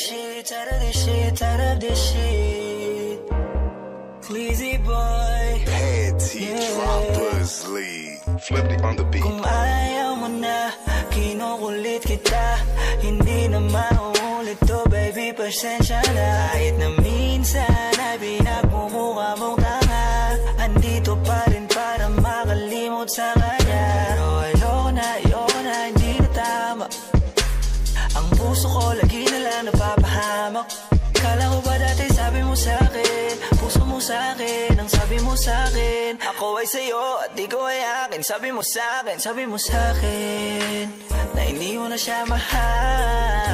shit, tired of this shit, tired of this shit. Sleazy boy, Panty Droppers League. Flip it on the beat. kung ayaw mo na, kinukulit kita. Hindi na mauulit to, baby, pasensya na. Kahit na minsan ay pinagmumukha mong tanga, andito pa rin para makalimot sa kanya. Pero ayoko na, hindi na tama. Ang puso ko lagi na lang napapahamak. Kala ko ba dati sabi mo sa'kin, puso mo sa'kin, ang sabi mo sa'kin, ako ay sa'yo at di ko ay akin. Sabi mo sa'kin, na hindi mo na siya mahal.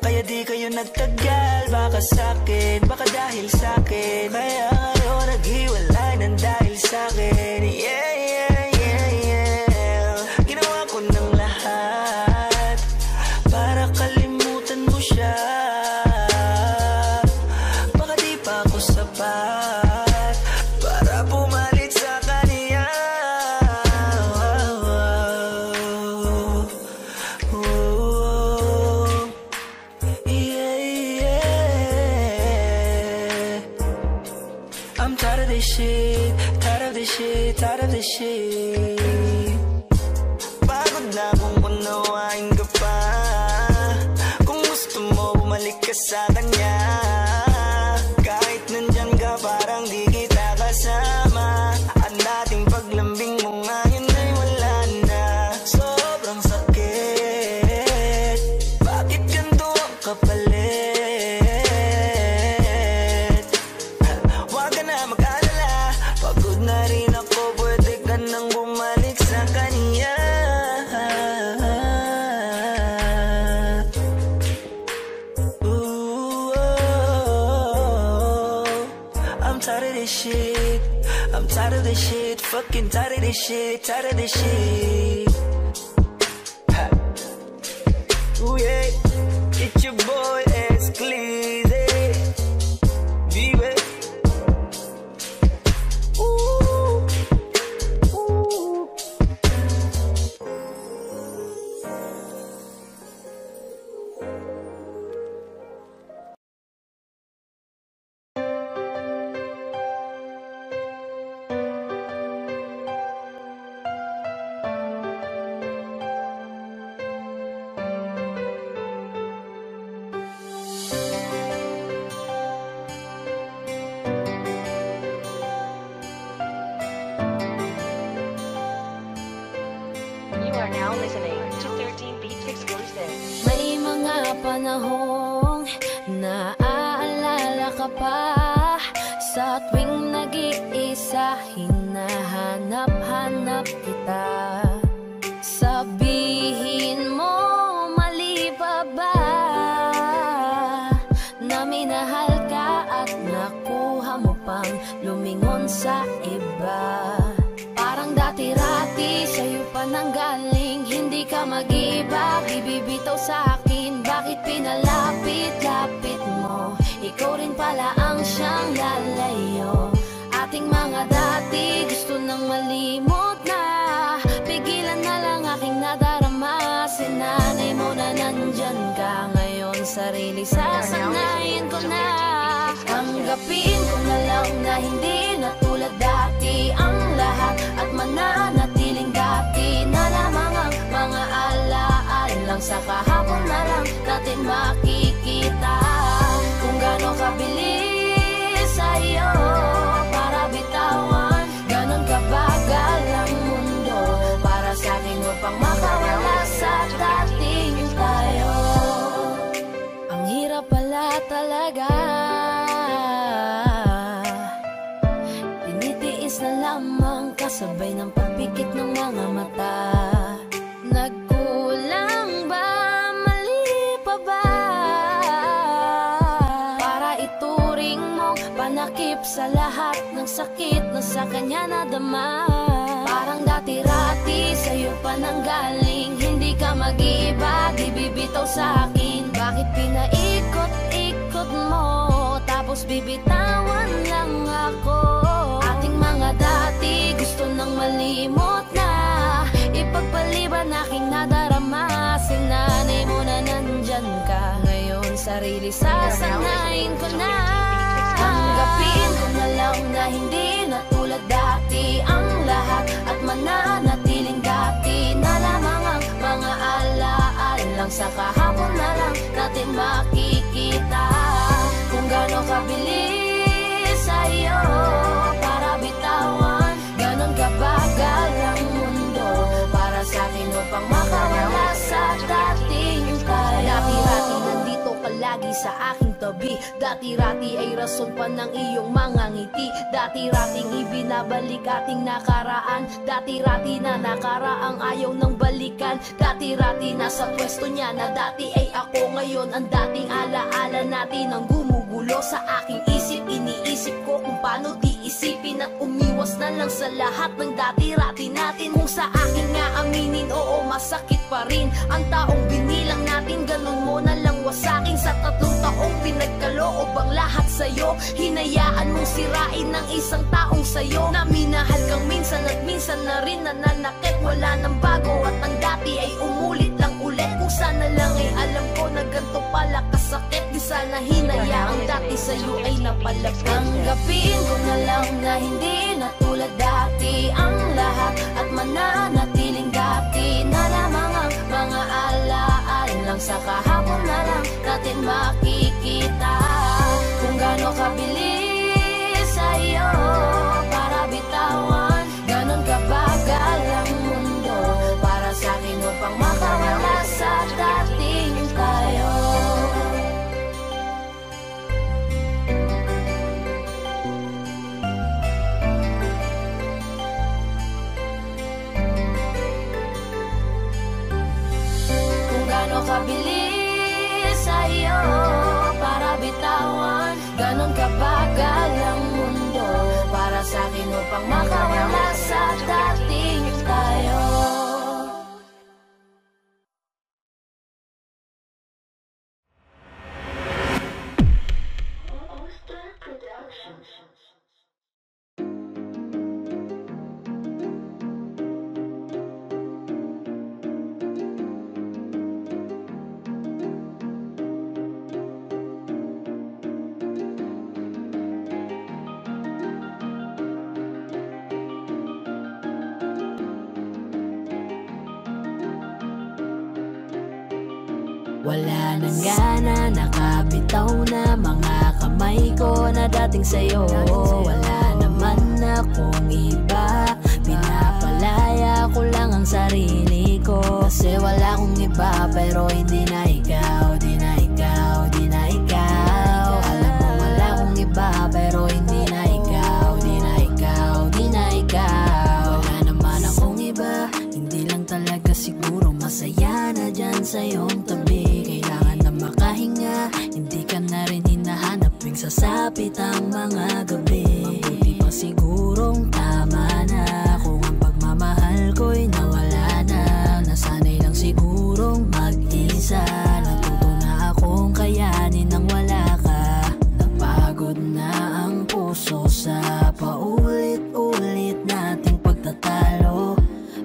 Kaya di kayo nagtagal, baka sa'kin, baka dahil sa'kin. Kaya ngayon naghiwalay ng dahil sa'kin. Yeah, yeah, yeah, yeah. Ginawa ko ng lahat para kalimutan mo siya. Baka di pa ako sapat para pumalit sa kanya. Yeah, yeah. I'm tired of this shit, tired of this shit, tired of this shit. Pagod na kung unawain ka pa. Kung gusto mo bumalik ka sa kanya, kahit nandyan ka parang di kita kasama. Ang dating paglambing mo ngayon ay wala na. Sobrang sakit, bakit ganito ang kapalit? Huwag ka na mag-alala, pagod na rin ako, pwede ka nang bumalik sa kanya. Ooh, oh, I'm tired of this shit, I'm tired of this shit, fucking tired of this shit, tired of this shit. Ha. Ooh yeah, it's your boy Exclusive, baby. Ooh, ooh. You are now listening to 13 Beats Exclusive. May mga panahong naaalala ka pa, sa tuwing nag-iisa hinahanap-hanap kita. Sabihin mo, mali pa ba na minahal ka at nakuha mo pang lumingon sa iba? Parang dati-rati sa'yo pa nanggaling, hindi ka mag-iba, bibibitaw sa'kin. Bakit pinalapit-lapit mo? Ikaw rin pala ang siyang lalayo. Ating mga dati gusto nang malimot na, pigilan na lang aking nadarama. Sinanay mo na nandyan ka ngayon, sarili sasanayin ko na. Tanggapin ko na lang na hindi na tulad dati ang lahat, at mananatiling dati na lamang ang mga alaalang sa kahapon na lang natin makikita. Kung gaano kabilis sa'yo para bitawan, ganon kabagal ang mundo para sa'kin upang makawala sa dating tayo. Ang hirap pala talaga, tinitiis na lamang kasabay ng pagpikit ng mga mata. Nagkulang ba, mali pa ba, para ituring mong panakip sa lahat ng sakit na sa kanya nadama? Parang dati-rati sa'yo pa nanggaling, hindi ka mag-iba, di bibitaw sa'kin. Bakit pinaikot-ikot mo, tapos bibitawan lang ako? Ating mga dati gusto nang malimot na, ipagpaliban aking nadarama. Sinanay mo na nandyan ka ngayon, sarili sasanayin ko na. Tanggapin ko na lang na hindi na tulad dati ang lahat, at mananatiling dati na lamang ang mga alaalang sa kahapon na lang natin makikita. Kung gaano kabilis sa'yo para bitawan, ganon kabagal ang mundo para sa'kin upang makawala sa dating tayo. Dati-rati nandito ka lagi sa aking tabi, dati-rati ay rason pa ng iyong mga ngiti, dati-rating ibinabalik ating nakaraan, dati-rati na nakaraang ayaw ng balikan, dati-rati nasa pwesto niya na dati ay ako, ngayon ang dating alaala natin ang gumugulo sa aking isip. Iniisip ko kung paano diisipin at umiwas na lang sa lahat ng dati-rati natin. Kung sa akin nga aminin, oo masakit pa rin ang taong binilang natin, ganun mo na lang wasakin. Sa 3 taong pinagkaloob ang lahat sa'yo, hinayaan mong sirain ng isang taong sa'yo na minahal kang minsan at minsan na rin nananakit. Wala nang bago at ang dati ay umulit lang ulit. Kung sana lang ay alam ko na ganito pala kasakit, di sana hinayaang dati sa'yo ay napalapit. Tanggapin ko na lang na hindi na tulad dati ang lahat, at mananatiling dati na lamang ang mga alaan lang sa kahapon na lang natin makikita. Kung gaano kabilis sa'yo para bitawan, ganon kabagal ang mundo para sa'kin upang makawala sa dating tayo. Kung gaano kabilis sa'yo para bitawan, ganon kabagal ang mundo para sa'kin upang makawala sa dating tayo. Wala nang gana, nakabitaw na mga kamay ko na dating sa'yo. Wala naman akong iba, pinapalaya ko lang ang sarili ko. Kasi wala akong iba pero hindi na ikaw, di na ikaw, di na ikaw. Alam mo wala akong iba pero hindi na ikaw, di na ikaw, di na ikaw. Wala naman akong iba, hindi lang talaga siguro masaya na dyan sa iyong tabi. Kailangan na makahinga, hindi ka na rin hinahanap tuwing sasapit ang mga gabi. Mabuti pa sigurong tama na kung ang pagmamahal ko'y nawala na. Nasanay lang sigurong mag-isa, natuto na akong kayanin nang wala ka. Napagod na ang puso sa paulit-ulit nating pagtatalo.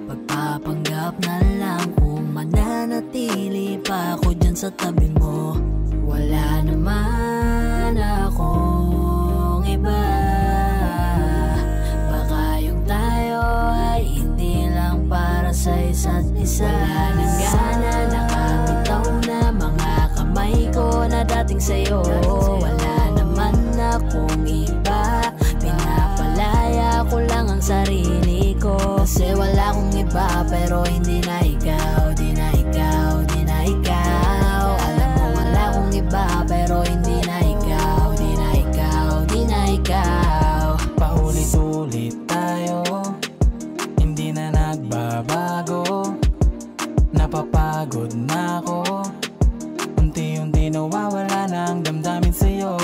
Pagpapanggap na lang kung mananatili pa ako dyan sa tabi mo. Wala naman akong iba, baka yung tayo ay hindi lang para sa isa't isa. Wala nang gana, nakabitaw na mga kamay ko na dating sa'yo. Wala naman akong iba, pinapalaya ko lang ang sarili ko. Kasi wala akong iba pero hindi na ikaw, di na ikaw, di na ikaw. Alam mo wala akong iba pero hindi na ikaw, di na ikaw, di na ikaw. Paulit-ulit tayo, hindi na nagbabago. Napapagod na ako, unti-unti nawawala na ang damdamin sa'yo.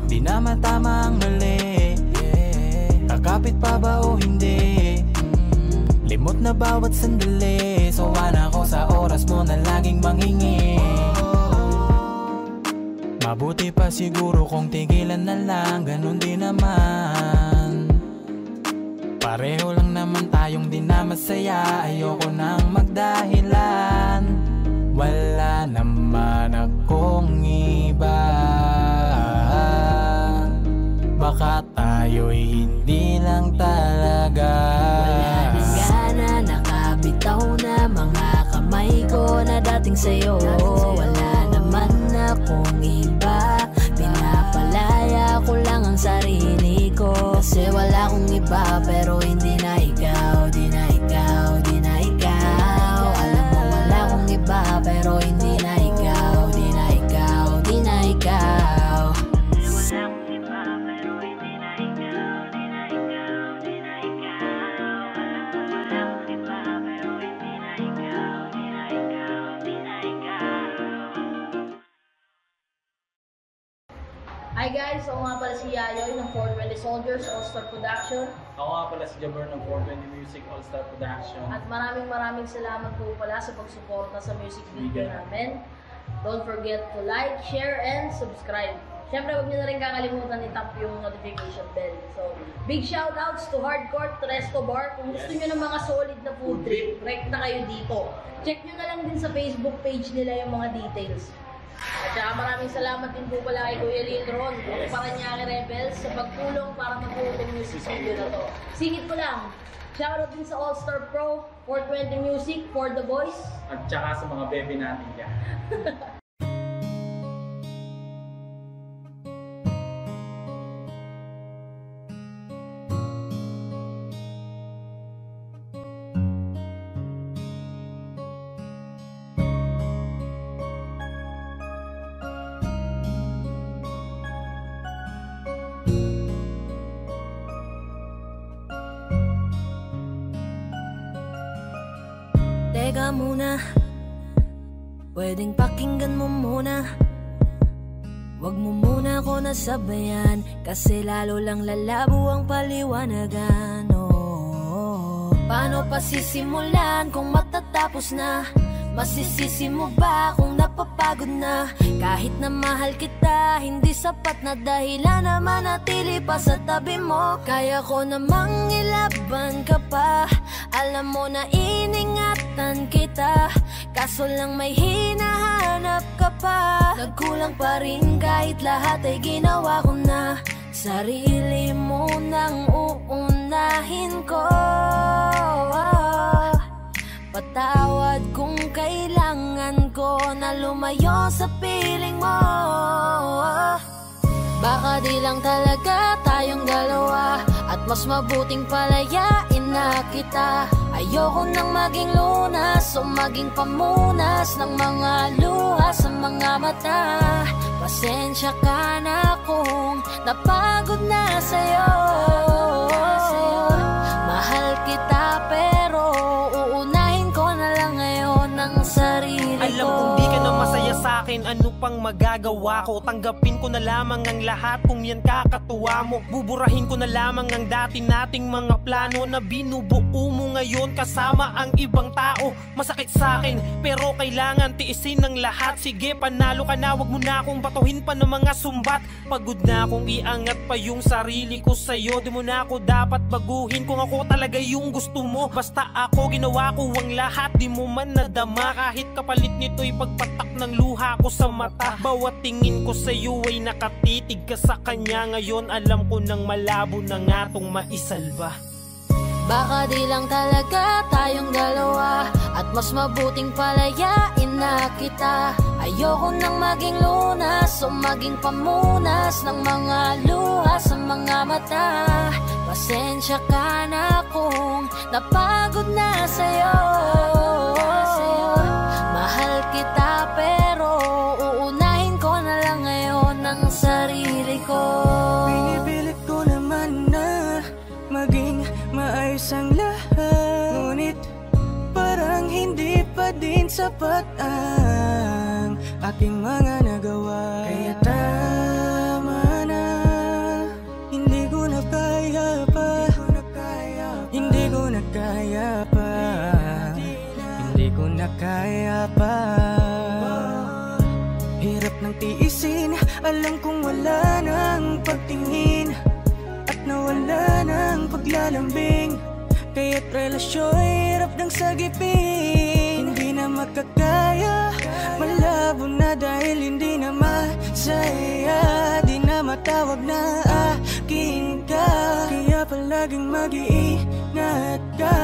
Di naman tama ang mali, kakapit pa ba o hindi? Limot na bawat sandali, sawa na ako sa oras mo na laging manghingi. Mabuti pa siguro kung tigilan na lang, ganun din naman. Pareho lang naman tayong di na masaya, ayoko nang magdahilan. wala naman akong iba. Baka tayo'y hindi lang talaga. Wala nang gana, nakabitaw na mga kamay ko na dating sa'yo. Wala naman akong iba, pinapalaya ko lang ang sarili ko. Kasi wala akong iba, pero hindi na ikaw, di na ikaw, di na ikaw. Alam mo wala akong iba, pero hindi na ikaw, di na ikaw, di na ikaw. Hi guys, ako nga pala si Yayoy ng 420 Soldiers All-Star Production. Ako nga pala si Jabber ng 420 Music All-Star Production. At maraming salamat po pala sa pagsuporta sa music video namin. Don't forget to like, share, and subscribe. Siyempre, huwag niyo na rin kakalimutan i-tap yung notification bell. So, big shoutouts to Hardcore, to Resto Bar. Kung gusto niyo ng mga solid na food trip, rek na kayo dito. Check niyo na lang din sa Facebook page nila yung mga details. At saka maraming salamat din po pala kay Kuya Lindron, ng Paranaque Rebels, sa pagtulong para mabuo yung music video na to. Singit ko lang, shoutout din sa All-Star Pro, 420 Music, For The Boys. At saka sa mga bebe natin dyan. Teka muna, pwedeng pakinggan mo muna. Wag mo muna ako nasabayan, kasi lalo lang lalabo ang paliwanagan. Paano pa sisimulan kung matatapos na? Masisisi mo ba kung napapagod na? Kahit na mahal kita, hindi sapat na dahilan na manatili pa sa tabi mo. Kaya ko namang ilaban ka pa, alam mo na iningatan kita, kaso lang may hinahanap ka pa. Nagkulang pa rin kahit lahat ay ginawa ko na. Sarili mo nang uunahin ko. Patawad kung kailangan ko na lumayo sa piling mo. Baka di lang talaga tayong dalawa, at mas mabuting palayain na kita. Ayoko nang maging lunas o maging pamunas ng mga luha sa mga mata. Pasensya ka na kung napagod na sa'yo. Mahal kita pero uunahin ko na lang ngayon ang sarili ko. Alam kong di ka na masaya sa'kin, ano pang magagawa ko? Tanggapin ko na lamang ang lahat kung yan kakatuwa mo. Buburahin ko na lamang ang dati nating mga plano na binubuo mo ngayon kasama ang ibang tao. Masakit sa'kin pero kailangan tiisin ng lahat. Sige, panalo ka na, wag mo na akong batuhin pa ng mga sumbat. Pagod na akong iangat pa yung sarili ko sa'yo. Di mo na ako dapat baguhin kung ako talaga yung gusto mo. Basta ako ginawa ko ang lahat, di mo man nadama. Kahit kapalit nito'y pagpatak ng luha ko sa mata. Bawat tingin ko sa'yo ay nakatitig ka sa kanya. Ngayon alam ko nang malabo na nga tong maisalba. Baka di lang talaga tayong dalawa, at mas mabuting palayain na kita. Ayoko nang maging lunas o maging pamunas ng mga luha sa mga mata. Pasensya ka na kung napagod na sa'yo. Mahal kita pero uunahin ko na lang ngayon ang sarili ko. Pinipilit ko naman na maging maayos ang lahat, ngunit parang hindi pa din sapat ang aking mga nagawa. Kaya tama na, hindi ko na kaya pa, hindi ko na kaya pa, hindi ko na kaya pa. Hirap ng tiisin, alam kong wala nang pagtingin at nawala ng paglalambing. Kaya't relasyon hirap ng sagipin. Hindi na makakaya. Malabo na dahil hindi na masaya. Di na matawag na akin ka, kaya palaging mag-iingat ka.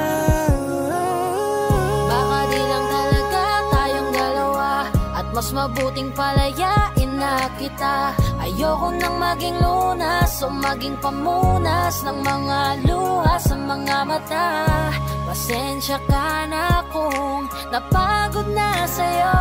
Baka di lang talaga tayong dalawa, at mas mabuting palayain na kita. Ayoko nang maging lunas o maging pamunas ng mga luha sa mga mata. Pasensya ka na kung napagod na sa'yo.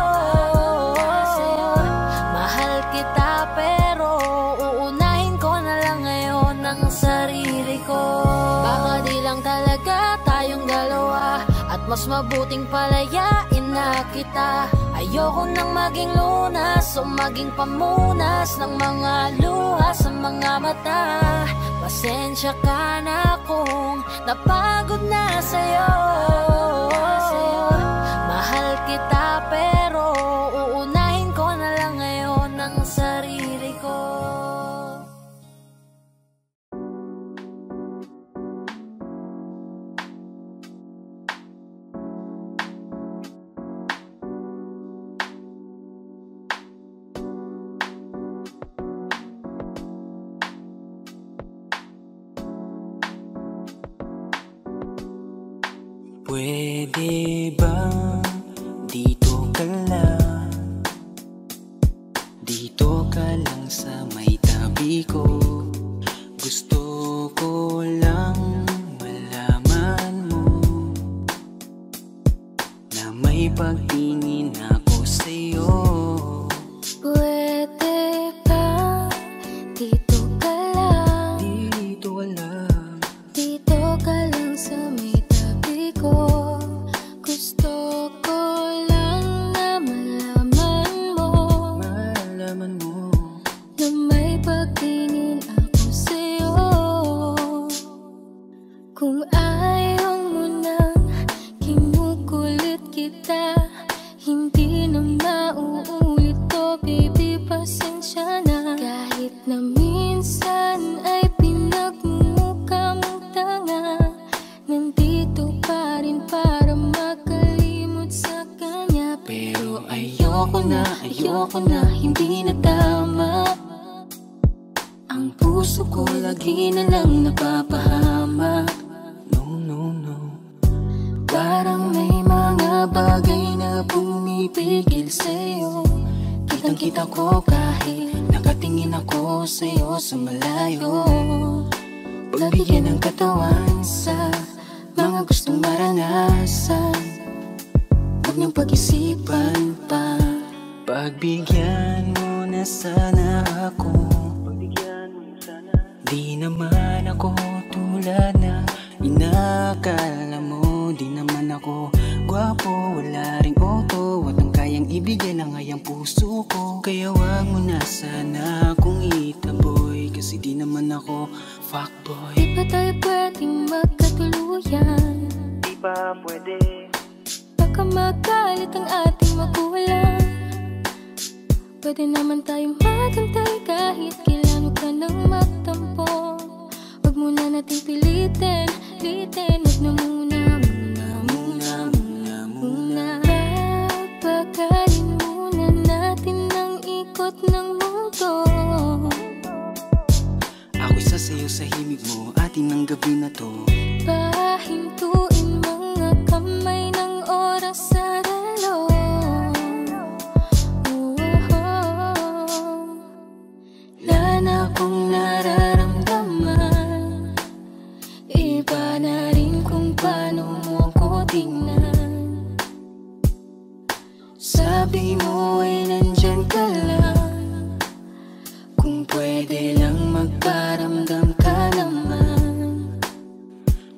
Mahal kita pero uunahin ko na lang ngayon ang sarili ko. Baka di lang talaga tayong dalawa, at mas mabuting palayain na kita. Ayoko nang maging lunas o maging pamunas ng mga luha sa mga mata. Pasensya ka na kung napagod na sa'yo. Mahal kita pero uunahin ko na lang ngayon ang sarili ko. Pwede ba dito ka lang? Dito ka lang sa may tabi ko. Gusto ko lang malaman mo na may pagtingin ako sa'yo. Pwede ba dito ka lang? Dito ka lang. Dito ka lang sa may tabi ko. Gusto ko lang na malaman mo, Malaman mo na may pagtingin ako sa'yo. Kung ayaw mo nang kinukulit kita, hindi na mauulit to, baby, pasensya na. Kahit na minsan ay pinagmumukha mong tanga, nandito pa rin para makalimot sa kanya. pero ayoko na, hindi na tama. Ang puso ko lagi na lang napapahamak. No, parang may mga bagay na pumipigil sa'yo. Kitang-kita ko kahit nakatingin ako sa'yo sa malayo. Pagbigyan ng katawan sa mga gustong maranasan, huwag niyong pag-isipan pa. Pagbigyan mo na sana ako. Di naman ako tulad na inakala mo. Di naman ako gwapo, wala ring auto, at ang kayang ibigay lang ay ang puso ko. Kaya wag mo na sana akong itaboy, kasi di naman ako fuckboy. Di ba tayo pwedeng magkatuluyan? Di ba pwede? Baka magalit ang ating magulang. Pwede naman tayong magantay kahit kailan, huwag ka nang magtampo. Huwag muna nating pilitin. Huwag na muna. Papagayin muna natin ang ikot ng mundo. Ako'y sasayaw sa himig mo, atin ng gabi na to. Pahintuin mga kamay ng oras sa relo. Wala na akong nararamdaman, iba na rin kung paano mo ko tingnan. Sabi mo ay nandyan ka lang, kung pwede lang magparamdam ka naman.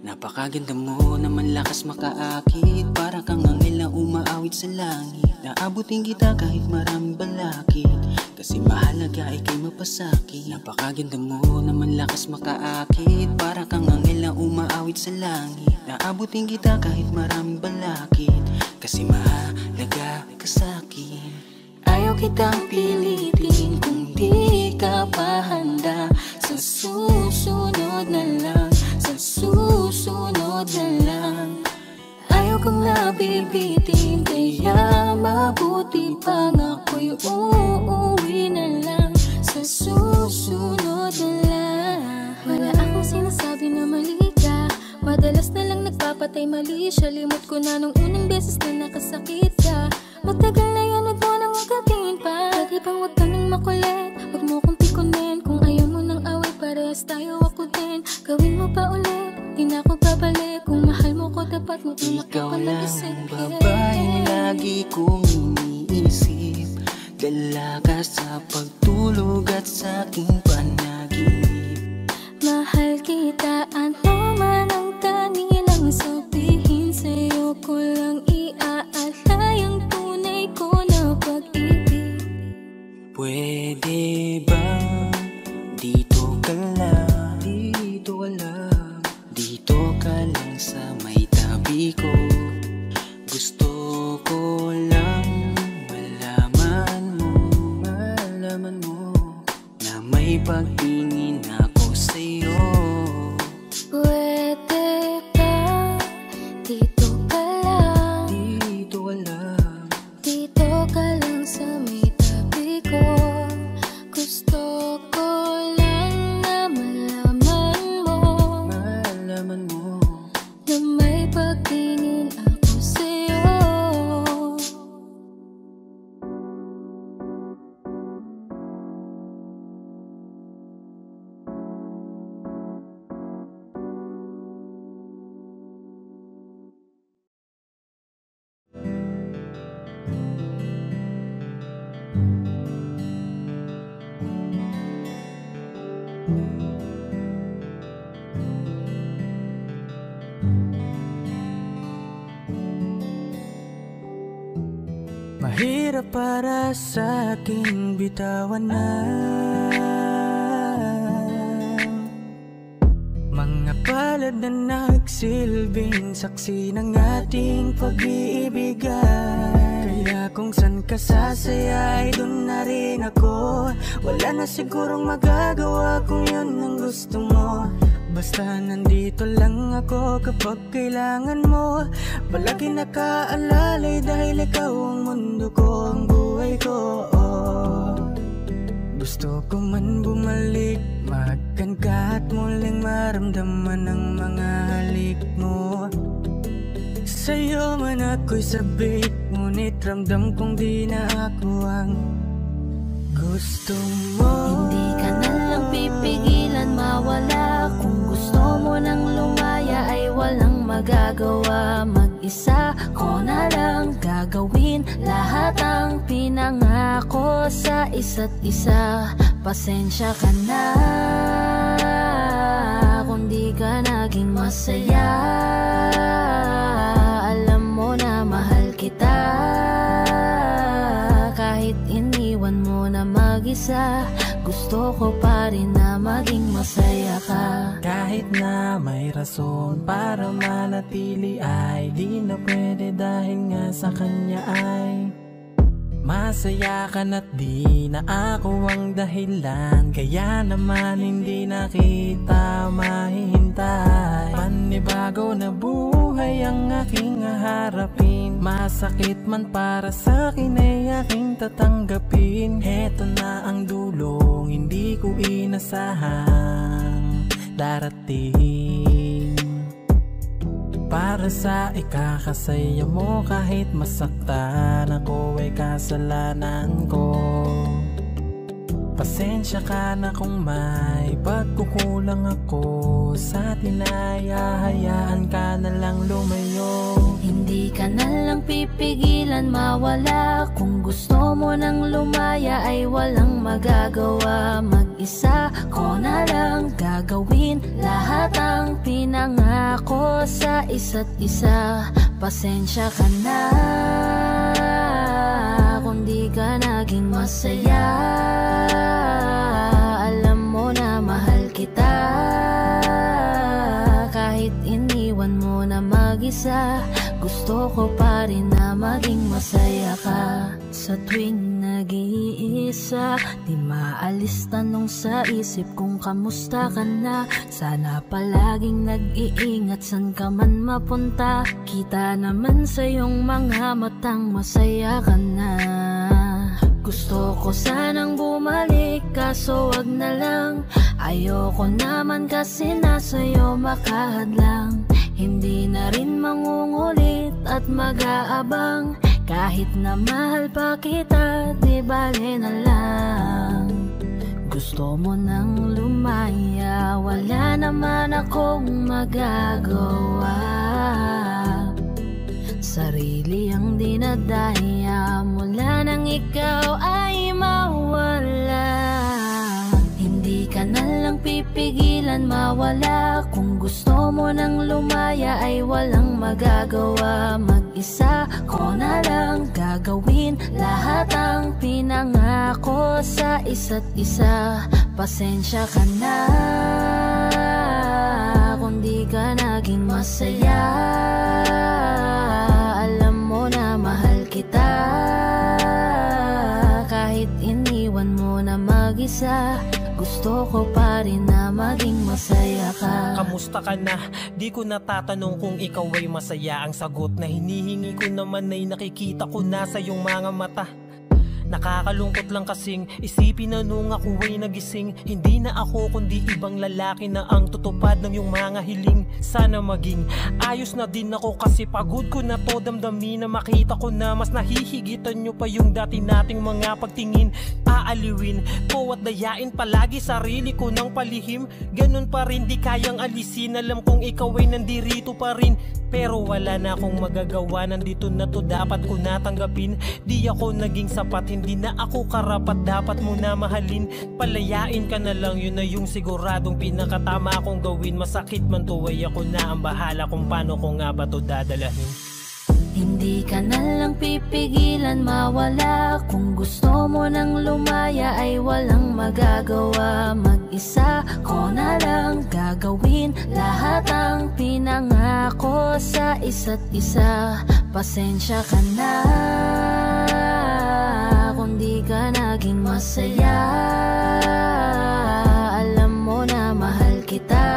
Napakaganda mo naman, lakas makaakit, para kang anghel na umaawit sa langit. Naabutin kita kahit maraming balakid, kasi mahalaga ika'y mapasakit. Napakaganda mo naman, lakas makaakit, para kang anghel na umaawit sa langit. Naabutin kita kahit maraming balakid, kasi mahalaga ka sa'kin. Ayaw kitang pilitin kung di ka pa handa. Sa susunod na lang, sa susunod na lang. Ayaw akong nabibitin, kaya mabuti pang ako'y uuwi na lang sa susunod na lang. Wala akong sinasabi na mali ka, madalas na lang nagpapatay mali siya. Limot ko na nung unang beses na nakasakit ka. Matagal na yan, huwag mo nang agatin pa. Pwede bang huwag ka nang makulit, huwag mo kong pikunin. Kung ayaw mo nang away, parehas tayo ako din. Gawin mo pa ulit, di na ako babalik. Kung mahal mo ko, dapat mo ikaw lang ang babaeng lagi kong iniisip. Dala ka sa pagtulog at sa aking panaginip. Mahal kita, ano man ang kanilang sabihin. Sa'yo ko lang iaalay ang tunay ko na pag-ibig. Pwede bang dito ka lang, dito ka lang, dito ka lang sa may tabi ko. Gusto ko lang malaman mo na may pagtingin ako sa'yo. Pwede ba dito ka lang, Dito ka lang, dito ka lang sa may tabi ko. Gusto ko lang na malaman mo na may pagtingin ako sa'yo. Mahirap para sa aking bitawan na mga palad na nagsilbing saksi ng ating pag-iibigan. Kaya kung san ka sasaya ay dun na rin ako. Wala na sigurong magagawa kung yun ang gusto mo. Basta nandito lang ako kapag kailangan mo. Palagi nakaalalay dahil ikaw ang mundo ko, ang buhay ko. Gusto ko man bumalik, mahagkan ka at muling maramdaman ang mga halik mo. Sa'yo man ako'y sabik, ngunit ramdam kong di na ako ang gusto mo. Hindi ka na lang pipigilan mawala. Kung gusto mo nang lumaya ay walang magagawa. Mag-isa ko na lang gagawin lahat ang pinangako sa isa't isa. Pasensya ka na kung di ka naging masaya. Alam mo na mahal kita, kahit iniwan mo na mag-isa. Gusto ko pa rin na maging masaya ka. Kahit na may rason para manatili ay di na pwede dahil nga sa kanya ay masaya ka na't di na ako ang dahilan. Kaya naman hindi na kita mahihintay. Panibago na buhay ang aking haharapin. Masakit man para sa'kin ay aking tatanggapin. Heto na ang dulong hindi ko inasahang darating. Para sa ikakasaya mo kahit masaktan ako ay kasalanan ko. Pasensya ka na kung may pagkukulang ako sa atin ay hahayaan ka na lang lumayo. Hindi ka na lang pipigilan mawala. Kung gusto mo nang lumaya ay walang magagawa. Mag-isa ko na lang gagawin lahat ang pinangako sa isa't isa. Pasensya ka na kung di ka naging masaya. Alam mo na mahal kita, kahit iniwan mo na mag-isa. gusto ko pa rin na maging masaya ka. Sa tuwing nag-iisa, di maalis tanong sa isip kung kamusta ka na. Sana palaging nag-iingat san ka man mapunta. Kita naman sa iyong mga matang masaya ka na. Gusto ko sanang bumalik kaso wag na lang. Ayoko naman kasi nasa'yo makahadlang. Hindi na rin mangungulit at mag-aabang. Kahit na mahal pa kita, di bale na lang. Gusto mo nang lumaya, wala naman akong magagawa. Sarili ang dinadaya, mula nang ikaw ay mawala. Hindi ka na lang pipigilan mawala. Kung gusto mo nang lumaya ay walang magagawa. Mag-isa ko na lang gagawin lahat ang pinangako sa isa't isa. Pasensya ka na kung di ka naging masaya. Alam mo na mahal kita, kahit iniwan mo na mag-isa. Gusto ko pa rin na maging masaya ka. Kamusta ka na? Di ko natatanong kung ikaw ay masaya. Ang sagot na hinihingi ko naman ay nakikita ko na sa iyong mga mata. Nakakalungkot lang kasing isipin na nung ako ay nagising, hindi na ako kundi ibang lalaki na ang tutupad ng iyong mga hiling. Sana maging ayos na din ako kasi pagod ko na to damdamin na makita ko na mas nahihigitan nyo pa yung dati nating mga pagtingin. Aaliwin ko at dayain palagi sarili ko ng palihim. Ganun pa rin di kayang alisin, alam kong ikaw ay nandirito pa rin. Pero wala na akong magagawa, nandito na to dapat ko natanggapin. Di ako naging sapat, hindi na ako karapat, dapat mo na mahalin. Palayain ka na lang, yun na yung siguradong pinakatama akong gawin. Masakit man to ay ako na ang bahala kung paano ko nga ba to dadalahin. Hindi ka na lang pipigilan mawala. Kung gusto mo nang lumaya ay walang magagawa. Mag-isa ko na lang gagawin lahat ang pinangako sa isa't isa. Pasensya ka na kung di ka naging masaya. Alam mo na mahal kita,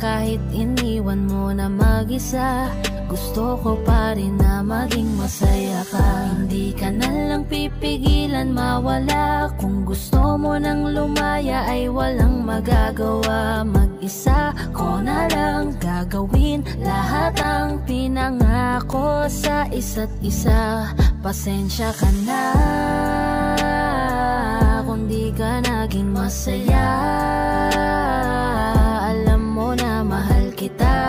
kahit iniwan mo na mag-isa. Gusto ko pa rin na maging masaya ka. Hindi ka na lang pipigilan mawala. Kung gusto mo nang lumaya ay walang magagawa. Mag-isa ko na lang gagawin lahat ang pinangako sa isa't isa. Pasensya ka na kung di ka naging masaya. Alam mo na mahal kita,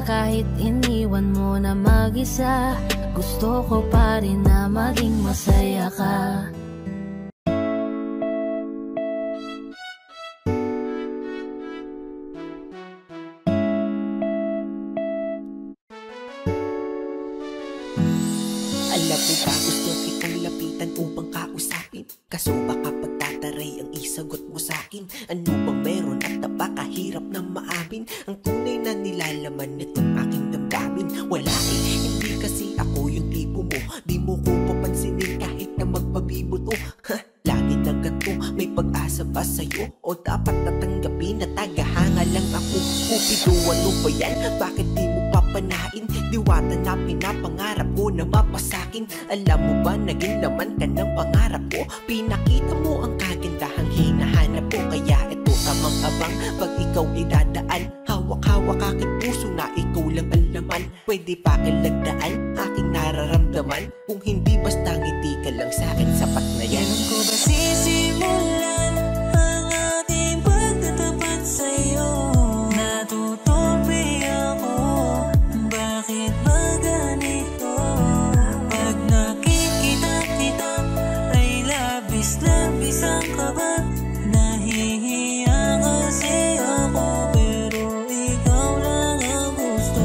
kahit iniwan mo na mag-isa. Gusto ko pa rin na maging masaya ka. Alam mo ba gusto kitang lapitan upang kausapin? Kaso baka pagtataray ang isagot mo sa'kin. Ano bang meron at napakahirap na maamin ang tunay na nilalaman nitong aking damdamin? Wala eh, hindi kasi ako yung tipo mo. Di mo ko papansinin kahit na magpabibuto. Lagi na ganito, may pag-asa ba sa'yo? O dapat natanggapin na tagahanga lang ako? Kupido, ano ba yan? Bakit di mo papanain? Diwata na pinapangarap ko na mapasakin. Alam mo ba naging laman ka ng pangarap ko? Pinakita mo ang kagandahang hinahanap ko. Kaya ito tamang abang pag ikaw ay dadaan. Hawak-hawak aking puso na ikaw lang ang laman. Pwede pa kilagdaan aking nararamdaman. Kung hindi basta ngiti ka lang sa'kin, sapat na yan. Kailan ko ba sisimulan ang ating pagtatapat sa'yo? Natutupi ako, bakit ba ganito? Pag nakikita kita ay labis-labis ang kaba. Nahihiya kasi ako, pero ikaw lang ang gusto.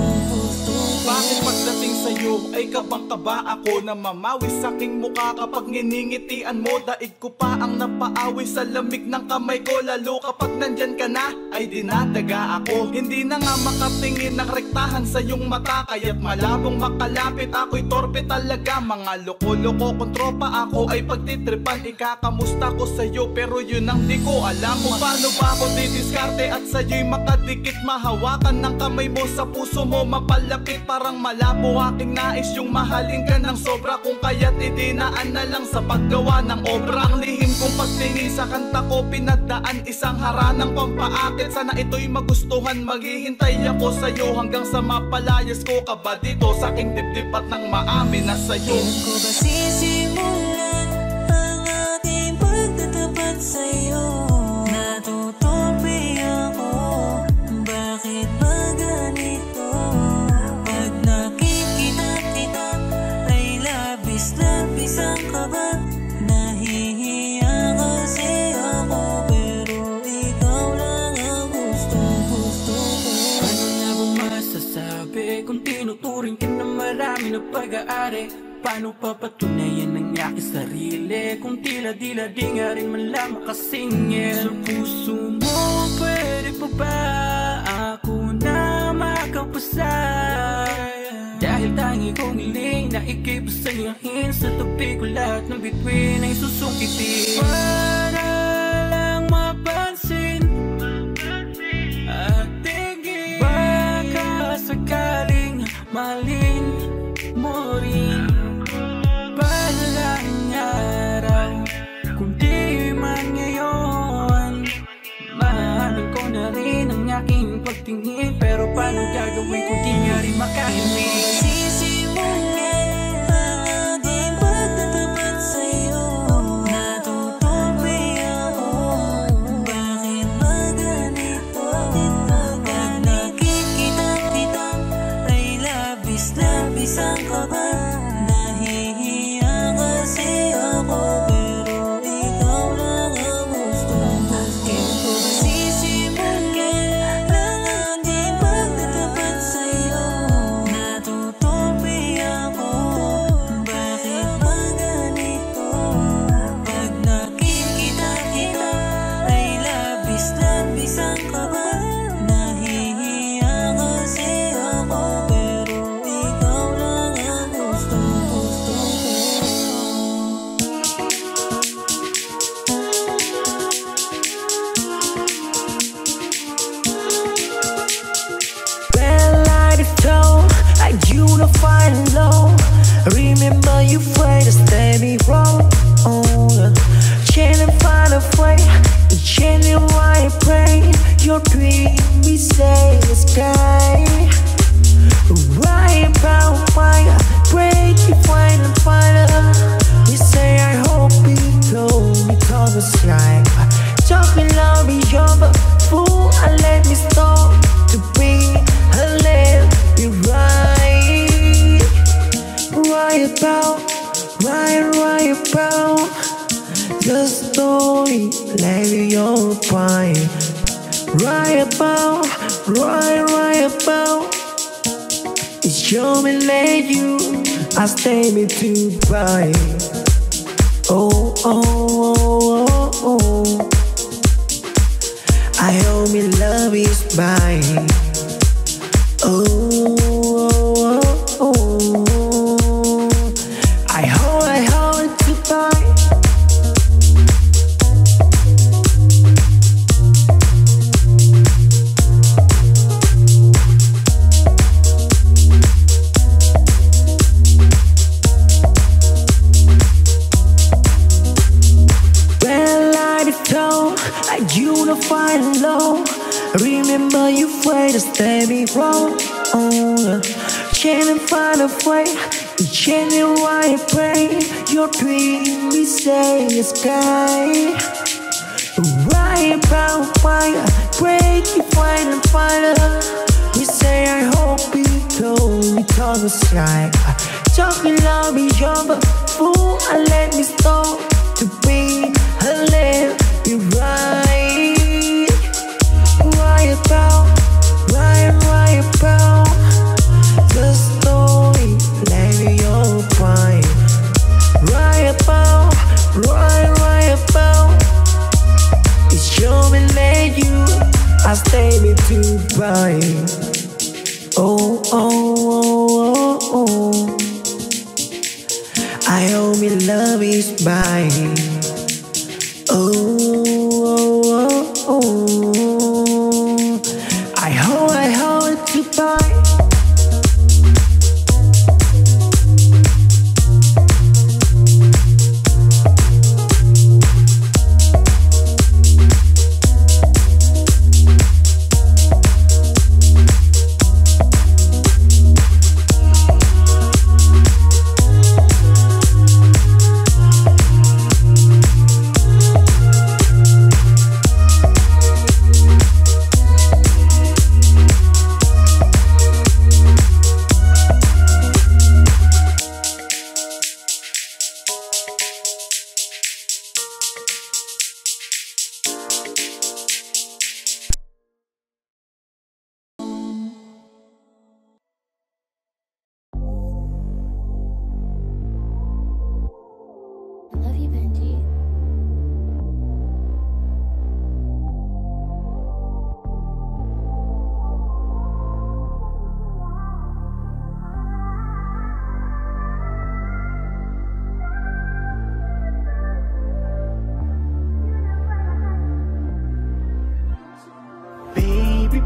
Bakit pagdating sa sa'yo ay kabang-kaba ako na mamawi sa aking mukha kapag nginingitian mo. Daig ko pa ang napaawi sa lamig ng kamay ko, lalo kapag nandyan ka na ay dinadaga ako. Hindi na nga makatingin ng rektahan sa iyong mata, kaya't malabong makalapit ako'y torpe talaga. Mga loko-loko kong tropa ako ay pagtitripan, ikakamusta ko sa'yo pero yun ang di ko alam kung paano ba ako didiskarte at sa'yo'y makadikit. Mahawakan ng kamay mo sa puso mo mapalapit, parang malabo aking nais yung mahalin ka ng sobra. Kung kaya't idinaan na lang sa paggawa ng obra. Ang lihim kong pagtingin sa kanta ko pinagdaan, isang haranang pampaakit. Sana ito'y magustuhan, maghihintay ako sa'yo hanggang sa mapalayas ko ka ba dito sa aking dibdib at nang maamin na sa'yo. Kailan ko ba sisimulan ang aking pagtatapat sa'yo? Natutupi ako, bakit ba ganito? Pag nakikita kita ay labis-labis ang kaba. Nahihiya kasi ako pero ikaw lang ang gusto-gusto ko. Ano nga bang masasabi kung tinuturing ka na marami na pag-aari? Paano papatunayan ang aking sarili kung tila-dila di nga rin man lang makasingil? Sa puso mo pwede pa ba ako na makapasay? Dahil tangi kong hiling na ikay pasayahin, sa tabi ko lahat ng bituin ay susungkitin. Para lang mapansin at tingin, baka sakaling mahalin mo rin. Balang araw, kung di man ngayon, mahalin ko na rin ang aking pagtingin. Pero paano gagawin kung di nga rin makahimik? Sisimulan ang aking pagtatapat sa'yo. Natutupi ako, bakit ba ganito? Pag nakikita kita ay labis-labis ang kaba. Nahihiya kasi ako pero ikaw lang ang gusto-gusto ko. Sisimulan ang aking pagtatapat sa'yo. Natutupi ako, bakit ba ganito? Pag nakikita kita ay labis-labis ang kaba. Nahihiya kasi ako pero ikaw lang ang gusto-gusto ko. Red light is told, I unify low. Remember you pray to stay me wrong. Change and find a way, change why I pray. Your dream we say the sky. Right about fire, break you find and find her. You say I hope you told me to the sky. Talking loud be over, fool, I let me stop to be a let me right. Right about, right about the story, let me your point. Right about, right about. It's your me let you, I stay me to buy. Oh, oh, oh, oh, oh. I hope me love is mine. Oh, oh, oh, oh. I hope it to buy. I unify low. Remember you pray to stay me wrong. Change and find a way, change why I pray. Your dream we say the sky. Right about fire, break you find and find her. We say I hope you told me to the sky. Talking loud be over, fool, I let me stop to be a little bit right. Right about the story, oh, oh. I hope your love is mine. Oh, oh, oh, oh. I hope you mine.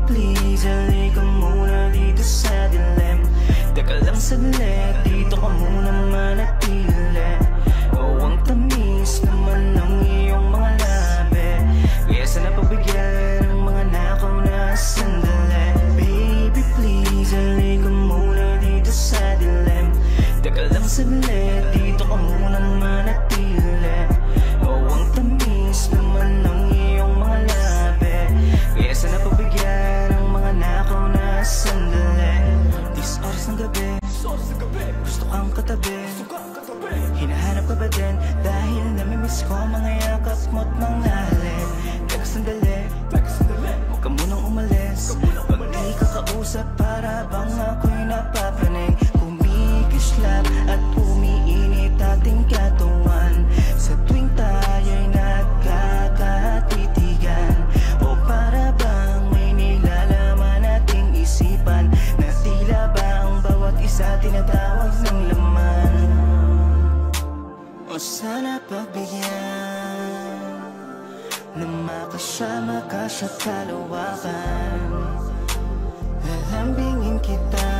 Please, halika muna dito sa dilim. Teka lang saglit, dito ka muna manatili. Oh, ang tamis naman ng iyong mga labi. Kaya sana pabigyan ng mga nakaw na sandali. Baby, please, halika muna dito sa dilim. Teka lang saglit, dito ka muna manatili. Oh, ang tamis naman ng iyong mga labi. Kaya sana pabigyan ng mga nakaw na sandali. Dis oras ng gabi, gusto kang katabi. Hinahanap ka ba din? Dahil namimiss ko mga yakap mo't mga halin. Teka sandali, huwag ka munang umalis. Pag di ka kausap, para bang ako'y napapraning. Kumikislap at umiinit ating katawan sa tuwing tayo'y nagkakatitigan. O para bang may nilalaman nating isipan, na tila ba ang bawat isa tinatawag ng laman. O sana pagbigyan na makasama ka sa kalawakan. Lalambingin kita,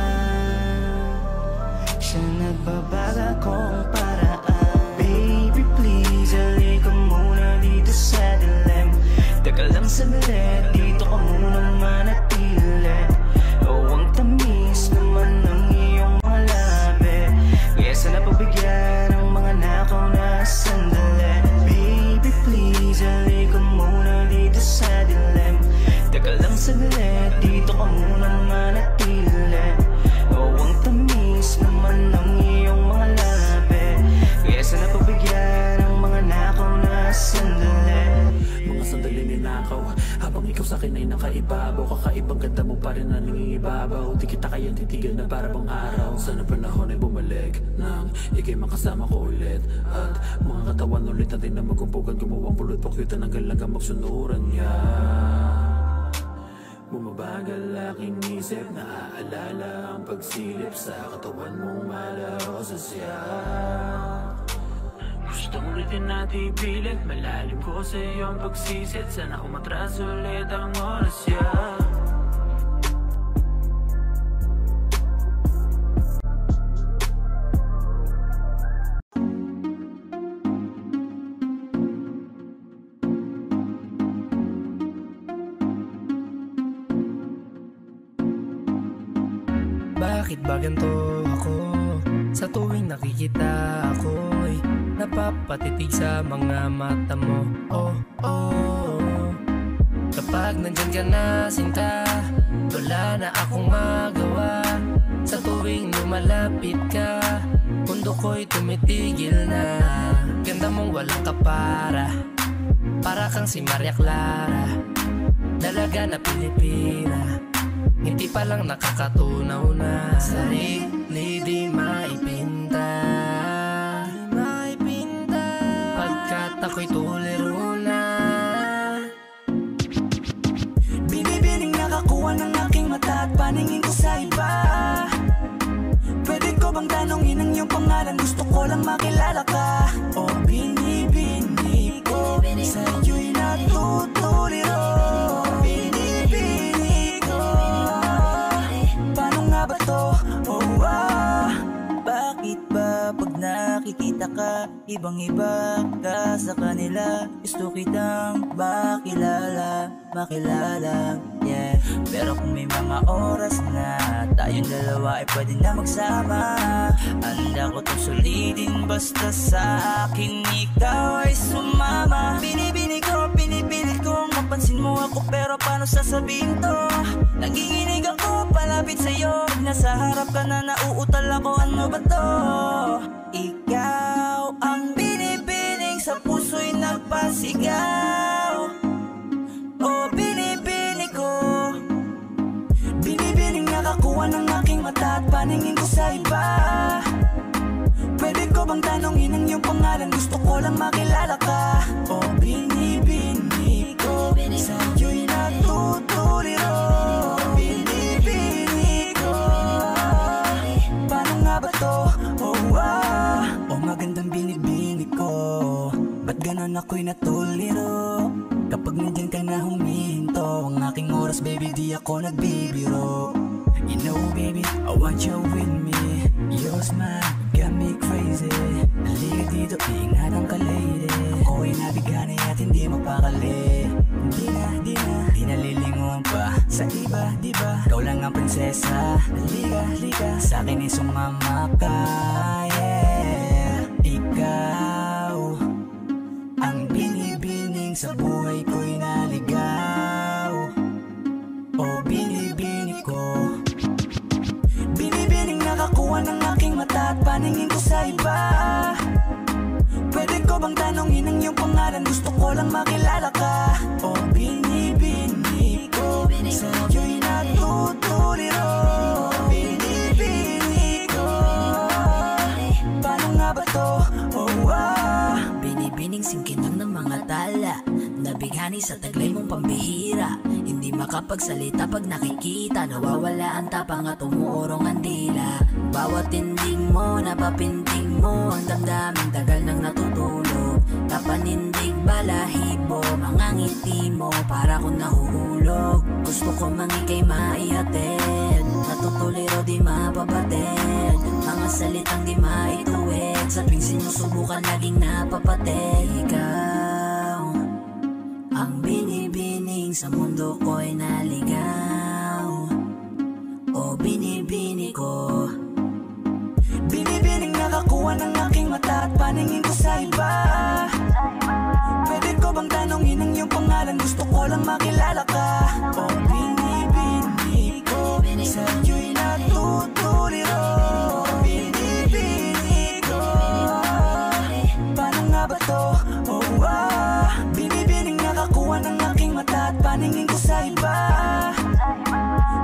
siya nagbabaga kong paraan. Baby, please, halika muna dito sa dilim. Teka lang saglit, dito ka muna manatili. Oh, ang tamis naman ng iyong mga labi. Kaya sana pabigyan ng mga nakaw na sandali. Baby, please, halika muna dito sa dilim. Teka lang saglit, dito ka muna manatili. Oh, ang tamis naman ng iyong mga labi. Kaya sana pabigyan ng mga nakaw na sandali. Mga sandali ninakaw, habang ikaw sa'kin ay nakaibabaw. Kakaibang ganda mo pa rin na nangingibabaw. Di kita kayang titigan na para bang araw. Sana panahon ay bumalik nang ikay makasama ko ulit. At mga katawan ulit natin na magkumpugan. Gumawang pulot pakyutan hanggang lagang magsunuran niya. Bumabagal aking isip, naaalala ang pagsilip sa katawan mong malaho sa siya. Gusto ulitin natin ipilit, malalim ko sa iyong pagsisit. Sana umatras ulit ang oras ya. Bakit ba ganito ako? Sa tuwing nakikita ako'y napapatitig sa mga mata mo. Oh, oh. Kapag nandyan ka na, sinta, wala na akong magawa. Sa tuwing lumalapit ka, mundo ko'y tumitigil na. Ganda mong walang kapara, para kang si Maria Clara, dalaga na Pilipina. Hindi pa lang nakakatunaw na sarili di maipinta. Pagkat ako'y tuliro na. Binibining nakakuha ng aking mata at paningin ko sa iba. ka, ibang iba ka sa kanila. Gusto kitang makilala, yeah. Pero kung may mga oras na tayong dalawa ay pwede na magsama, handa ko itong sulitin basta sa akin ikaw ay sumama. Binibini ko, pinipilit kong mapansin mo ako, pero paano sasabihin to? Nanginginig ako palapit sa'yo, pag nasa harap ka na nauutal ako, ano ba to? Ikaw ang binibining sa puso'y nagpasigaw. O binibini ko, binibining nakakuha ng aking mata at paningin ko sa iba. Pwede ko bang tanongin ang iyong pangalan? Gusto ko lang makilala ka. O binibini ko, sa'yo'y natutuliro. Binibini ko, paano nga ba to? O magandang binibini ko, ba't ganon ako'y natuliro? Kapag nandyan ka na humihinto ang aking oras, baby, di ako nagbibiro. You know, baby, I want you with me. Your smile got me crazy. Halika dito, ingatan ka, lady. Ako'y nabigani at hindi mapakali. Di nalilingon pa sa iba, diba? Ikaw lang ang prinsesa. Halika, sa'kin ay sumama ka, yeah. Ikaw ang binibining sa buhay ko'y naligaw. O binibini ko, binibining nakakuha ng aking mata at paningin ko sa iba. Pwede ko bang tanongin ang iyong pangalan? Gusto ko lang makilala ka. O binibini ko, sa'yo'y natutuliro. Binibini ko, paano nga ba to? Binibining singkinang ng mga tala, nabighani sa taglay mong pambihira. Hindi makapagsalita pag nakikita, nawawala ang tapang at umuurong ang dila. Bawat tinding mo, napapinting mo, ang damdaming tagal nang natutulog. Kapanindig balahibo, mga ngiti mo, para kong nahuhulog. Gusto ko mangikay maihatid, natutuliro di mapabatid. Mga salitang di maituwid, sa tuwing sinusubukan laging napapatid. Ikaw ang binibining sa mundo ko'y naligaw. O binibini ko, binibining nakakuha ng aking mata at paningin ko sa iba. Pwede ko bang tanongin ang iyong pangalan? Gusto ko lang makilala ka. O binibini ko, sa'yo'y natutuliro. Binibini ko, paano nga ba to? Binibining nakakuha ng aking mata at paningin ko sa iba.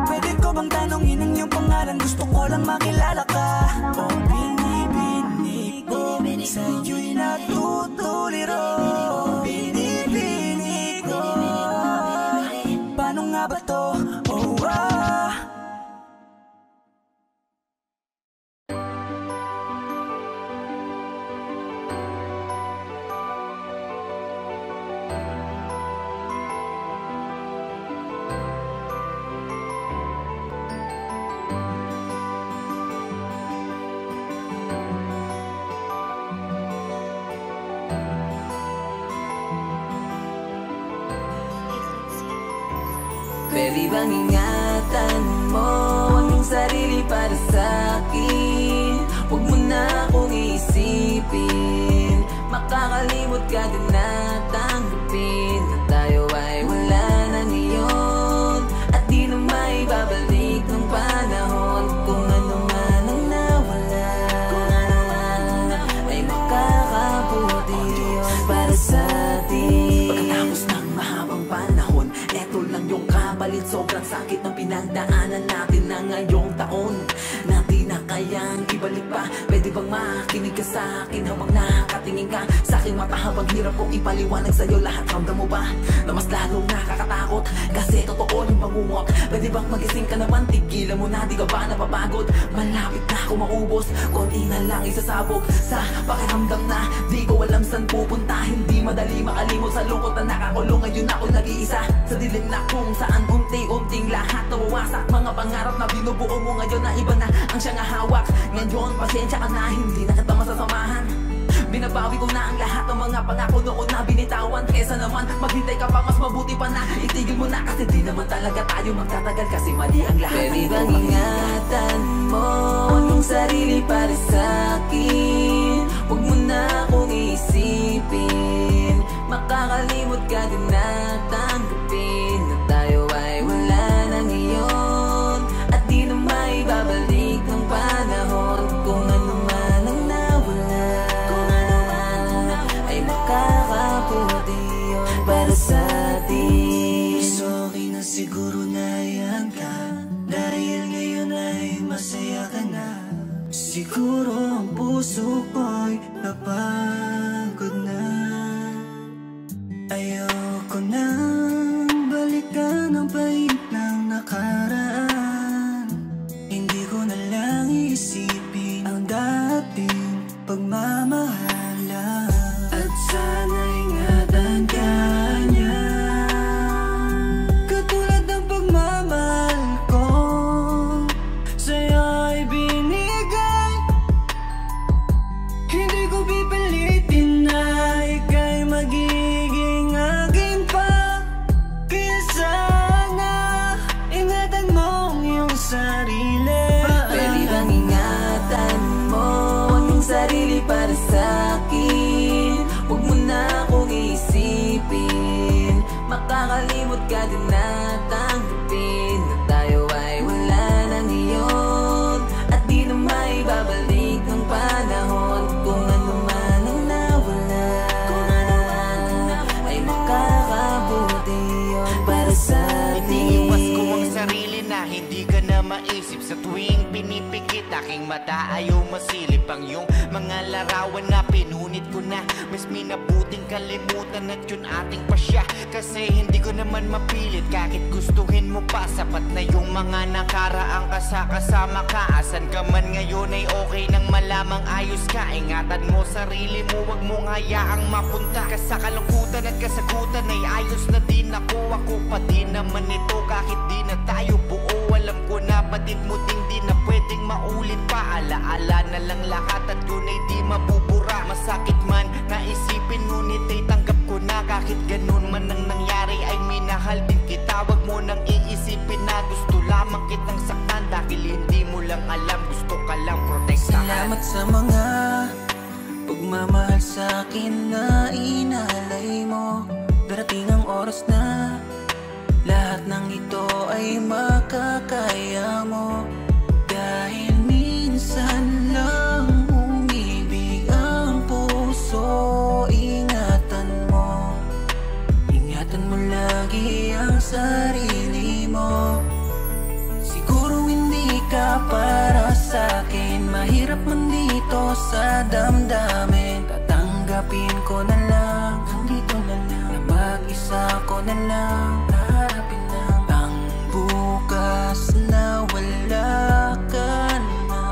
Pwede ko bang tanongin ang iyong pangalan? Gusto ko lang makilala ka. O binibini ko, sa'yo'y natutuliro. Binibini ko, paano nga ba to? Pwede bang ingatan mo ang iyong sarili para sa'kin? Huwag mo na akong iisipin, makakalimot ka din na tanggapin na tayo ay wala na ngayon, at di na maibabalik ng panahon. Kung ano man ang nawala ay makakabuti yun para sa'tin. Pagkatapos ng mahabang panahon, eto lang yung kapalit. Sobrang sakit ng pinagdaanan natin na ngayong taon, na di na kayang ibalik pa. Pwede bang makinig ka sa akin habang nakatingin ka sa aking mata, habang hirap kong ipaliwanag sa'yo lahat? Ramdam mo ba na mas lalong nakakatakot? Kasi totoo yung pangungot. Pwede bang magising ka naman? Tigilan mo na, di ka ba napapagod? Malapit na ako maubos, konti na lang isasabog sa pakiramdam na di ko alam saan pupunta. Hindi madali makalimot sa lungkot na nakakulong. Ngayon ako nag-iisa sa dilim na kung saan unti-unting lahat nawawasak. Mga pangarap na binubuo mo ngayon na iba na ang siyang hawak. Ngayon pasensya ka na, hindi na kita masasamahan. Binabawi ko na ang lahat ng mga pangako noon na binitawan. Kesa naman maghintay ka pa, mas mabuti pa na itigil mo na. Kasi di naman talaga tayo magtatagal, kasi mali ang lahat. Pwede bang ingatan mo yung sarili para sa'kin? Huwag mo na akong isipin, makakalimot ka din na tanggapin na tayo ay wala na ngayon, at di na maibabalik ng panahon. Kung ano man ang nawala, ay makakabuti yun para sa atin. So okay na siguro na yan ka, dahil ngayon ay masaya ka na. Siguro ang puso ko'y napagod na. Ayoko nang balikan ang pahit ng nakaraan. Hindi ko na lang iisipin ang dating pagmamahala. At sana ingatan ka niya, katulad ng pagmamahal ko sa'yo ay binigay. Hindi ko pipilitin na ika'y magiging akin pa. Kaya sana ingatan mo yung sarili. Pwede bang ingatan mo yung sarili para sa'kin? Huwag mo na akong isipin, makakalimot ka din na tanggapin na tayo ay wala na ngayon, at di na maibabalik ng panahon. Kung ano man ang nawala, ay makakabuti yun para sa atin. Iniiwas ko ang sarili na hindi ka na maisip. Sa tuwing pinipikit aking mata, ayaw masilip ang iyong mga larawan na pinunit ko na. Mas minabuting kalimutan at yun ating pasya, kasi hindi ko naman mapilit kahit gustuhin mo pa. Sapat na yung mga nakaraang kasama ka. Asan ka man ngayon ay okay nang malamang ayos ka. Ingatan mo sarili mo, wag mong hayaang mapunta ka sa kalungkutan at kasagutan. Ay ayos na din ako pa din naman ito kahit di na tayo buo. Alam ko na batid mo ding di na pwedeng maulit pa. Alaala na lang lahat at yun ay di mabubura. Masakit man naisipin, ngunit ay tanggap ko na. Kahit ganun man ang nangyari ay minahal din kita. Wag mo nang iisipin na gusto lamang kitang saktan, dahil hindi mo lang alam, gusto ka lang protektahan. Salamat sa mga pagmamahal sa'kin na inalay mo. Darating ang oras na lahat ng ito ay makakaya mo. Dahil minsan lang umibig ang puso. Ingatan mo lagi ang sarili mo. Siguro hindi ka para sa'kin, mahirap man dito sa damdamin. Tatanggapin ko na lang, nandito na lang, na mag-isa ko na lang. Harapin lang ang bukas na wala ka na.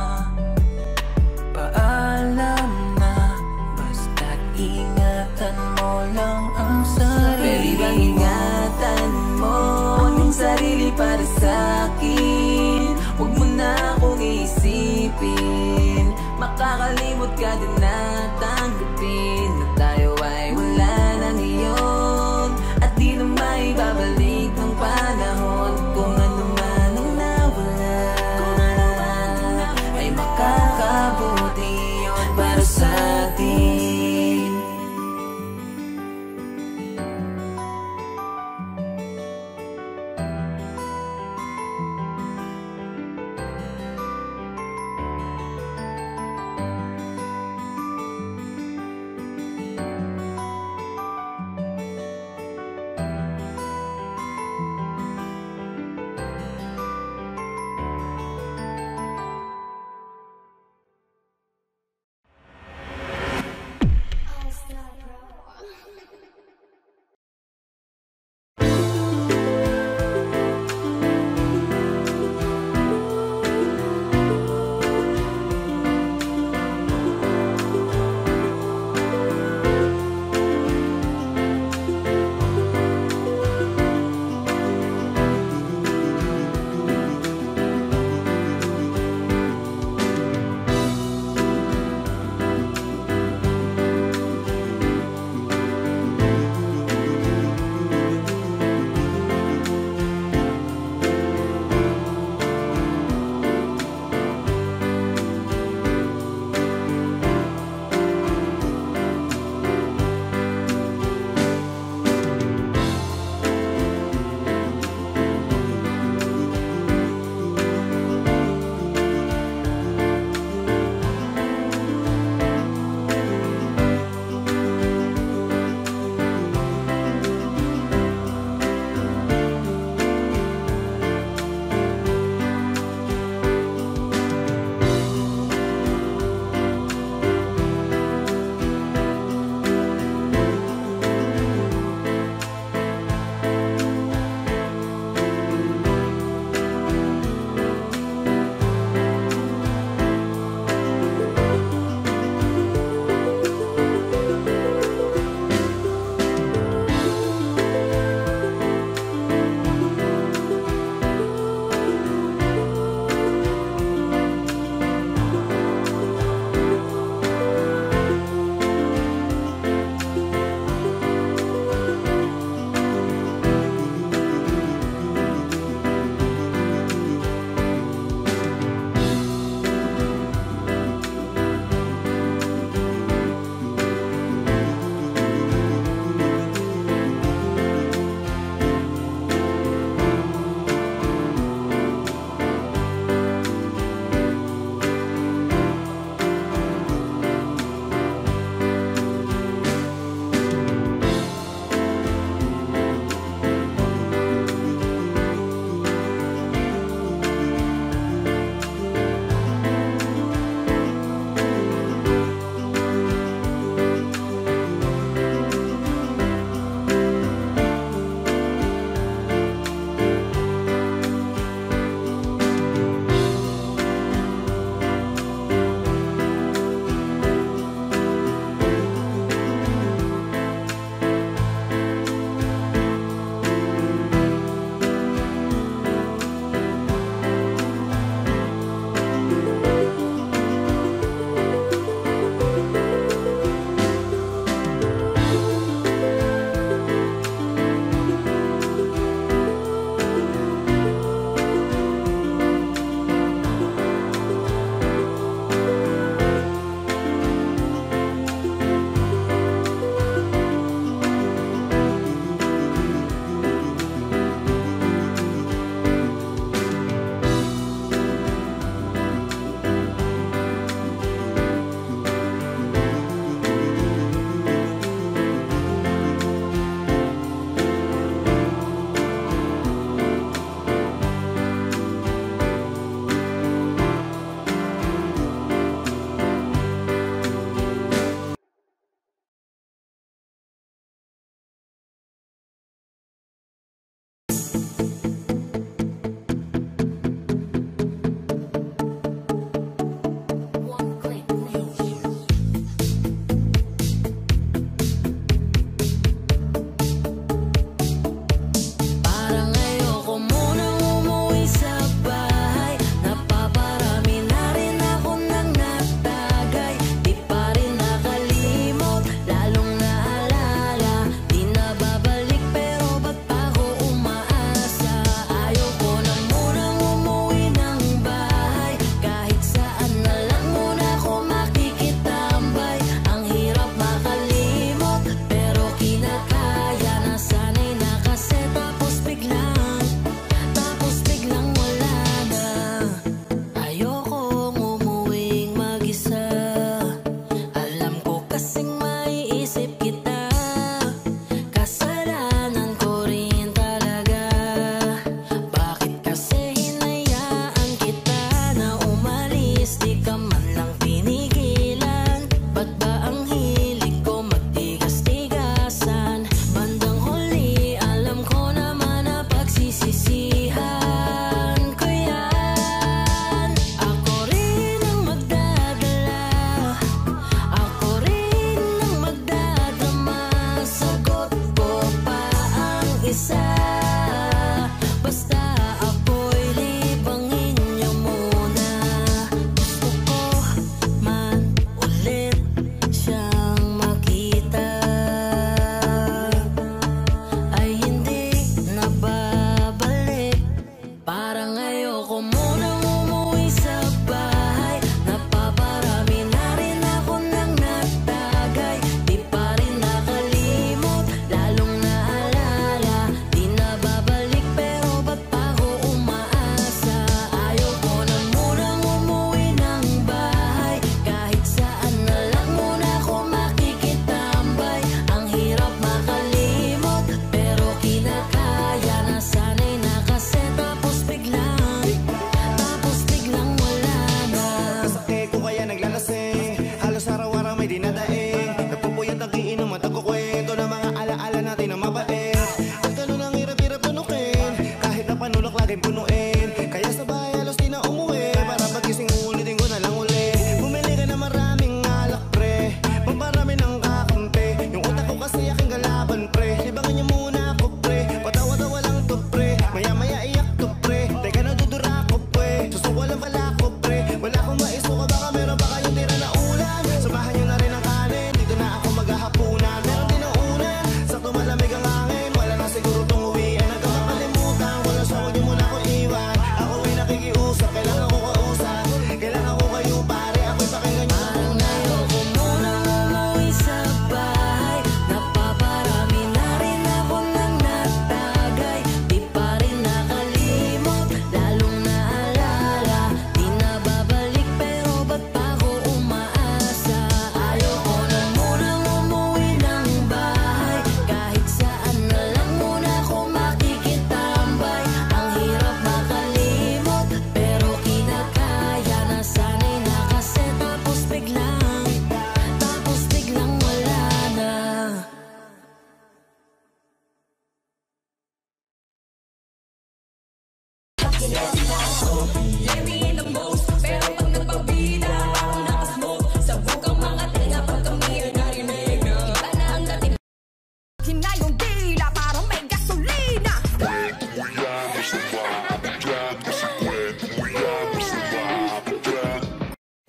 Paalam na, basta't ingatan mo lang ang sarili. Pwede bang ingatan mo yung sarili para sa'kin? Huwag mo na akong isipin, makakalimot ka din na tanggapin na tayo ay wala na ngayon, at di na maibabalik ng panahon. Kung ano man ang nawala, ay makakabuti yun para sa atin.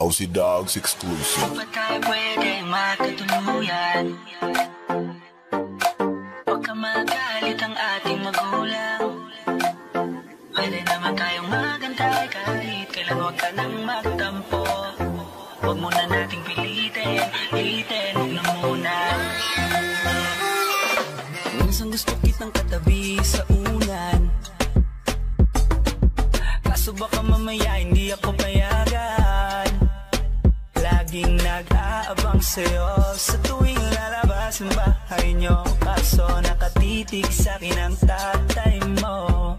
OC Dogs exclusive. Di pa tayo pwedeng magkatuluyan? Huwag ka magalit ang ating magulang. Pwede naman tayong magantay kahit kailan. Huwag ka nang magtampo. Huwag muna nating pilitin, huwag na muna. Minsan gusto kitang katabi sa unan, kaso baka mamaya hindi ako payagan. Laging nag-aabang sa'yo sa tuwing lalabas ng bahay nyo, kaso nakatitig sa'kin ang tatay mo.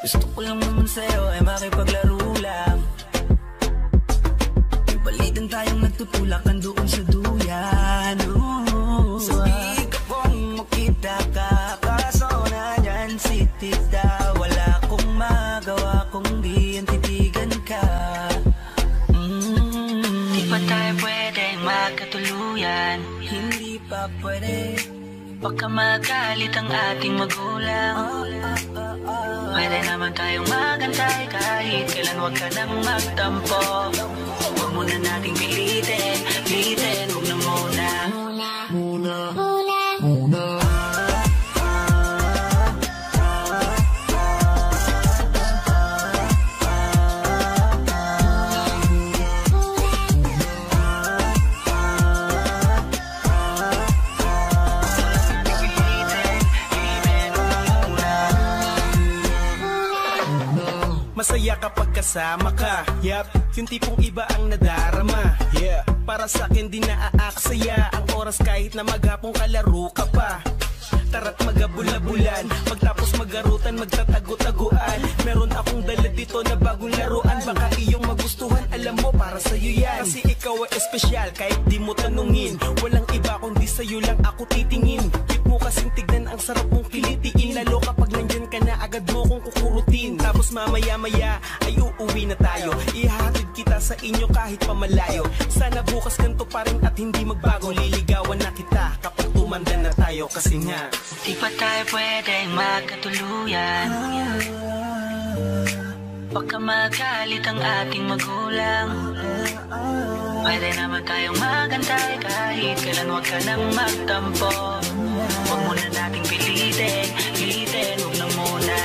Gusto ko lang naman sa'yo ay makipaglaro lang. May balitan tayong nagtutulakan doon sa duyan. Sabi ka pong makita ka, kaso nandyan si tita. Wala akong magawa kung di ang titigan ka. Di pa tayo pwedeng magkatuluyan? Hindi pa pwede. Baka magalit ang ating magulang. Pwede naman tayong magantay kahit kailan. Huwag ka nang magtampo. Huwag muna nating pilitin, huwag na muna. Masaya kapag kasama ka, yup, yung tipong iba ang nadarama. Yeah, para sa akin di naaaksaya ang oras kahit na maghapong kalaro ka pa. Tara't magabula-bulan, pagtapos magarutan, magtatago-taguan. Meron akong dala dito na bagong laruan, baka iyong magustuhan, alam mo para sa'yo yan. Kasi ikaw ay espesyal kahit di mo tanungin, walang iba kundi sa'yo lang ako titingin. Tip mo kasing tignan, ang sarap mong kilitiin, lalo kapag nandyan ka na agad mo kong kukurutin. Tapos mamaya-maya ay uuwi na tayo, ihahatid kita sa inyo kahit pamalayo. Sana bukas ganito pa rin at hindi magbago, liligawan na kita kapag tumanda na tayo. Kasi nga di pa tayo pwedeng magkatuluyan? Huwag ka magalit ang ating magulang. Pwede naman tayong magantay kahit kailan. Huwag ka nang magtampo. Huwag muna nating pilitin, huwag na muna.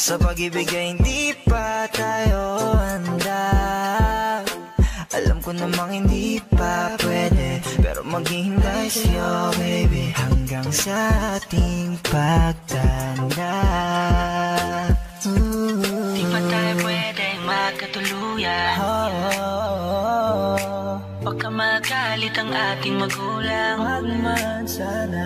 Sa pag-ibig ay hindi pa tayo handa. Alam ko namang hindi pa pwede, pero maghihintay sa'yo baby hanggang sa ating pagtanda. Di pa tayo pwedeng magkatuluyan? Huwag ka magalit ang ating magulang.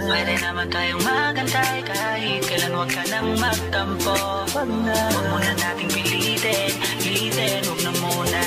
Pwede naman tayong magantay kahit kailan. Huwag ka nang magtampo. Huwag muna nating pilitin, huwag na muna.